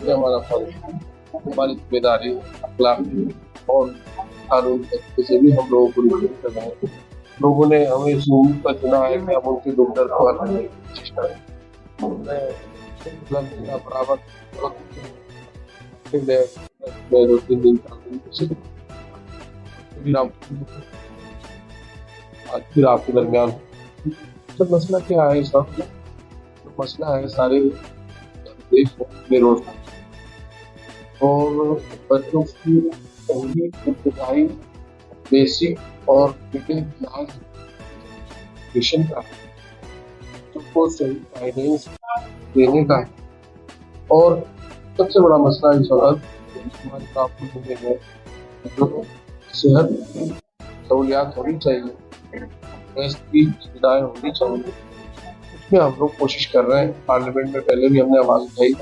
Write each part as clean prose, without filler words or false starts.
ये हमारा फर्ज है, हमारी जिम्मेदारी, अखलाक और कानून तरीके से भी हम लोगों को रिपोर्ट करना है। लोगों ने हमें इस उम्मीद पर चुना है कि हम उनके दुख दर्द को हल करने की कोशिश करें। मैं जिला बराबर मैं 2-3 दिन 4 दिन से फिर आज फिर आपके दरमियान तो मसला क्या है इस वक्त? तो मसला है सारे देश में बेरोजगार और बच्चों की पहली इब्तदाई बेसिक और मिडिल क्लास एजुकेशन का सबको सही गाइडेंस देने का और सबसे बड़ा मसला इस वक्त हमारे काबू में जो सेहत की सहूलियात होनी चाहिए, टेस्ट की सुविधाएं होनी चाहिए, उसमें हम लोग कोशिश कर रहे हैं। पार्लियामेंट में पहले भी हमने आवाज़ उठाई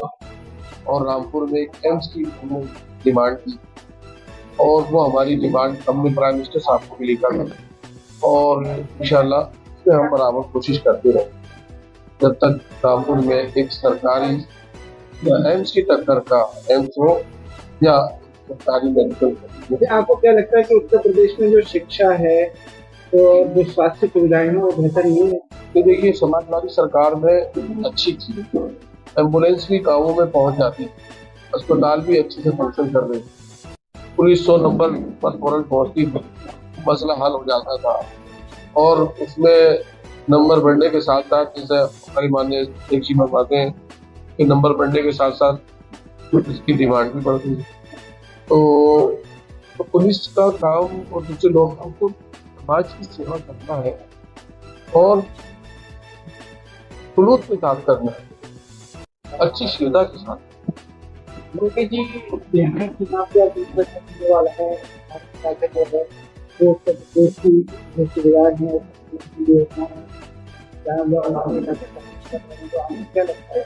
और रामपुर में एक एम्स की हमने डिमांड की और वो हमारी डिमांड हमने प्राइम मिनिस्टर साहब को भी लिखा था और इंशाल्लाह इसमें हम बराबर कोशिश करते रहे जब तक रामपुर में एक सरकारी या एम्स की टक्कर का एम्स हो या सरकारी मेडिकल। आपको क्या लगता है कि उत्तर प्रदेश में जो शिक्षा है तो जो स्वास्थ्य सुविधाएं हैं वो बेहतर नहीं है? तो देखिए, समाजवादी सरकार में अच्छी थी, एम्बुलेंस भी गाँवों में पहुंच जाती थी, अस्पताल भी अच्छे से फंक्शन कर रहे थे, पुलिस 100 नंबर पर फौरन पहुंचती थी, मसला हल हो जाता था और उसमें नंबर बढ़ने के साथ साथ जैसे हमारी माननीय एक जी फरमाते हैं कि नंबर बढ़ने के साथ साथ इसकी डिमांड भी बढ़ती है। तो पुलिस का काम और दूसरे लोग काम को समाज की सेवा करना है और खुलूस के साथ करना है, अच्छी श्रद्धा के साथ। मोदी जी बिहार चुनाव का दूसरा करने वाला है, तो उत्तर प्रदेश की जो सुविधाएं हैं क्या लगता है?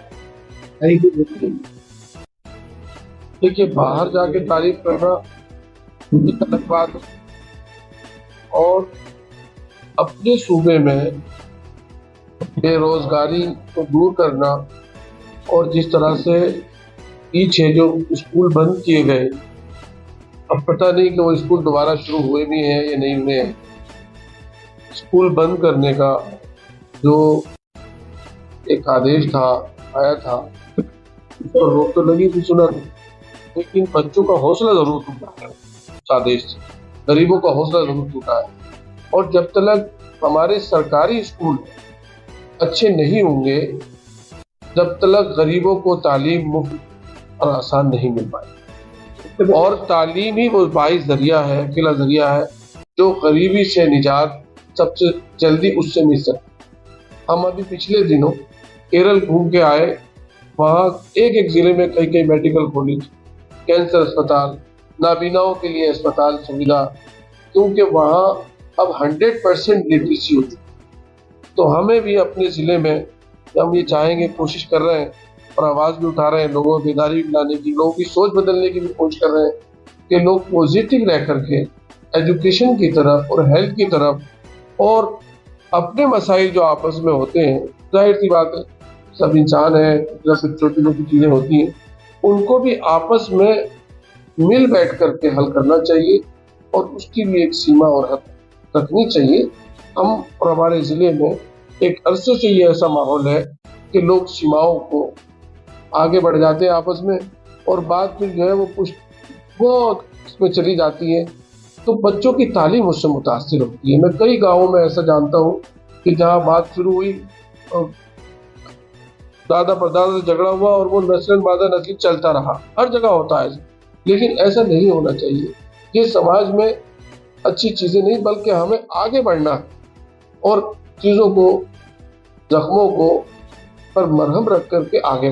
देखिए, बाहर जाके तारीफ करना एक अलग बात है और अपने सूबे में बेरोजगारी को दूर करना और जिस तरह से पीछे जो स्कूल बंद किए गए, अब पता नहीं कि वो स्कूल दोबारा शुरू हुए भी हैं या नहीं हुए हैं। स्कूल बंद करने का जो एक आदेश था आया था उस पर रोक तो लगी थी, सुना थी, लेकिन बच्चों का हौसला जरूर टूटा है उस आदेश से, गरीबों का हौसला जरूर टूटा है और जब तक हमारे सरकारी स्कूल अच्छे नहीं होंगे, जब तक गरीबों को तालीम मुफ्त और आसान नहीं मिल पाएगी। और तालीम ही वो वाहिद जरिया है, अकेला जरिया है जो गरीबी से निजात सबसे जल्दी उससे मिल सकती। हम अभी पिछले दिनों केरल घूम के आए, वहाँ एक जिले में कई मेडिकल कॉलेज, कैंसर अस्पताल, नाबीनाओं के लिए अस्पताल सुविधा, क्योंकि वहाँ अब 100% लिटरेसी हो चुकी। तो हमें भी अपने ज़िले में हम ये चाहेंगे, कोशिश कर रहे हैं और आवाज़ भी उठा रहे हैं, लोगों को बेदारी भी लाने की, लोगों की सोच बदलने की भी कोशिश कर रहे हैं कि लोग पॉजिटिव रह करके एजुकेशन की तरफ और हेल्थ की तरफ और अपने मसाइल जो आपस में होते हैं, जाहिर सी बात है सब इंसान है, जब छोटी छोटी चीज़ें होती हैं उनको भी आपस में मिल बैठ करके हल करना चाहिए और उसकी भी एक सीमा और हद रखनी चाहिए। हम और हमारे ज़िले में एक अरसे से ये ऐसा माहौल है कि लोग सीमाओं को आगे बढ़ जाते हैं आपस में और बात फिर जो है वो कुछ बहुत इसमें चली जाती है, तो बच्चों की तालीम उससे मुतासिर होती है। मैं कई गाँवों में ऐसा जानता हूँ कि जहाँ बात शुरू हुई और दादा परदादा से झगड़ा हुआ और वो नस्लन बादा नस्ली चलता रहा, हर जगह होता है, लेकिन ऐसा नहीं होना चाहिए। ये समाज में अच्छी चीज़ें नहीं, बल्कि हमें आगे बढ़ना और चीज़ों को, जख्मों को पर मरहम रख करके आगे बढ़ना।